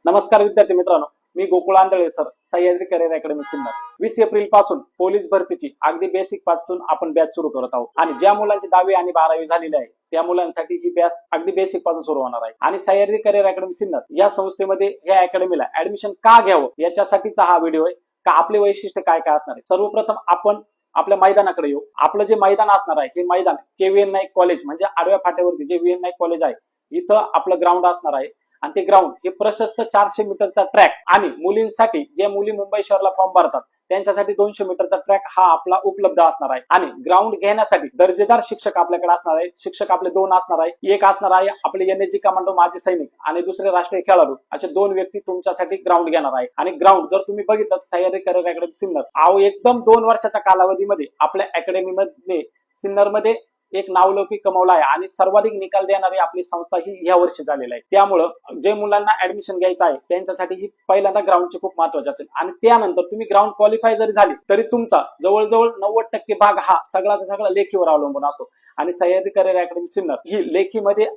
नमस्कार विद्यार्थी मित्रांनो, मी Gokul Andhale sir, Sahyadri career academy Sinnar. 20 April पासून पोलीस भरतीची अगदी बेसिक पासून आपण बॅच सुरू करत आहोत आणि ज्या मुलांची 10वी आणि 12वी झालेली आहे त्या मुलांसाठी ही बॅच अगदी बेसिक पासून सुरू होणार आहे. आणि सह्याद्री करिअर अकॅडमी सिन्नर या संस्थेमध्ये या अकॅडमीला ऍडमिशन का घ्यावं याच्यासाठीचा हा व्हिडिओ आहे. का आपले वैशिष्ट्य काय काय असणार आहे. सर्वप्रथम आपण आपल्या मैदानाकडे येऊ. आपलं जे मैदान असणार आहे हे मैदान KVN नाईक कॉलेज म्हणजे आडव्या फाट्यावरती जे VN नाईक कॉलेज आहे इथं आपलं ग्राउंड असणार आहे. आणि ते ग्राउंड हे प्रशस्त 400 मीटरचा ट्रॅक आणि मुलींसाठी जे मुली मुंबई शहरला फॉर्म भरतात त्यांच्यासाठी 200 मीटरचा ट्रॅक हा आपला उपलब्ध असणार आहे. आणि ग्राउंड घेण्यासाठी दर्जेदार शिक्षक आपल्याकडे असणार आहे. शिक्षक आपले 2 असणार आहे. एक असणार आहे आपले NSG कमांडो माजी सैनिक आणि दुसरे राष्ट्रीय खेळाडू असे 2 व्यक्ती तुमच्यासाठी ग्राउंड घेणार आहे. आणि ग्राउंड जर तुम्ही बघितलं सह्याद्री करिअर अकॅडमी सिन्नर एकदम 2 वर्षाच्या कालावधीमध्ये आपल्या अकॅडमीमध्ये सिन्नरमध्ये एक नावलौकिक कमवला आहे आणि सर्वाधिक निकाल देणारी आपली संस्था ही या वर्षी झालेली आहे. त्यामुळं जे मुलांना ऍडमिशन घ्यायचं आहे त्यांच्यासाठी ही पहिल्यांदा ग्राउंडची खूप महत्वाची असेल. आणि त्यानंतर तुम्ही ग्राउंड क्वालिफाय जरी झाली तरी तुमचा जवळजवळ 90% भाग हा सगळ्याचा सगळा लेखीवर अवलंबून असतो. आणि सह्याद्री करिअर अकॅडमी सिन्नर ही लेखीमध्ये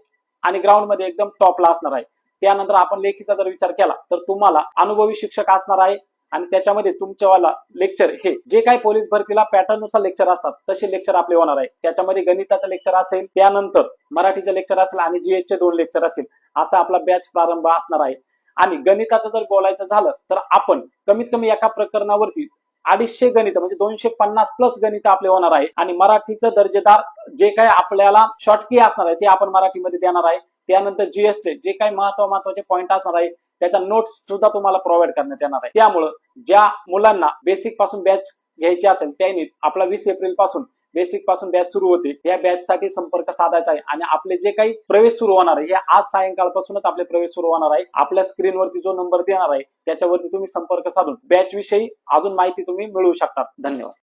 आणि ग्राउंड मध्ये एकदम टॉपला असणार आहे. त्यानंतर आपण लेखीचा जर विचार केला तर तुम्हाला अनुभवी शिक्षक असणार आहे. आणि त्याच्यामध्ये तुमच्यावाला लेक्चर हे जे काही पोलीस भरतीला पॅटर्न नुसार लेक्चर असतात तसे लेक्चर आपले होणार आहे. त्याच्यामध्ये गणिताचं लेक्चर असेल, त्यानंतर मराठीचं लेक्चर असेल आणि GH चे 2 लेक्चर असेल. असा आपला बॅच प्रारंभ असणार आहे. आणि गणिताचं जर बोलायचं झालं तर आपण कमीत कमी एका प्रकरणावरती 250 गणित म्हणजे 250 प्लस गणित आपले होणार आहे. आणि मराठीचं दर्जेदार जे काही आपल्याला शॉर्टकी असणार आहे ते आपण मराठीमध्ये देणार आहे. त्यानंतर GS चे जे काही महत्वाचे पॉईंट असणार आहे त्याच्या नोट्स सुद्धा तुम्हाला प्रोव्हाइड करण्यात येणार आहे. त्यामुळं ज्या मुलांना बेसिक पासून बॅच घ्यायची असेल त्यांनी आपला 20 एप्रिल पासून बेसिक पासून बॅच सुरू होते. या बॅच साठी संपर्क साधायचा आहे. आणि आपले जे काही प्रवेश सुरू होणार आहे हे आज सायंकाळपासूनच आपले प्रवेश सुरू होणार आहे. आपल्या स्क्रीनवरती जो नंबर देणार आहे त्याच्यावरती तुम्ही संपर्क साधून बॅच विषयी अजून माहिती तुम्ही मिळवू शकता. धन्यवाद.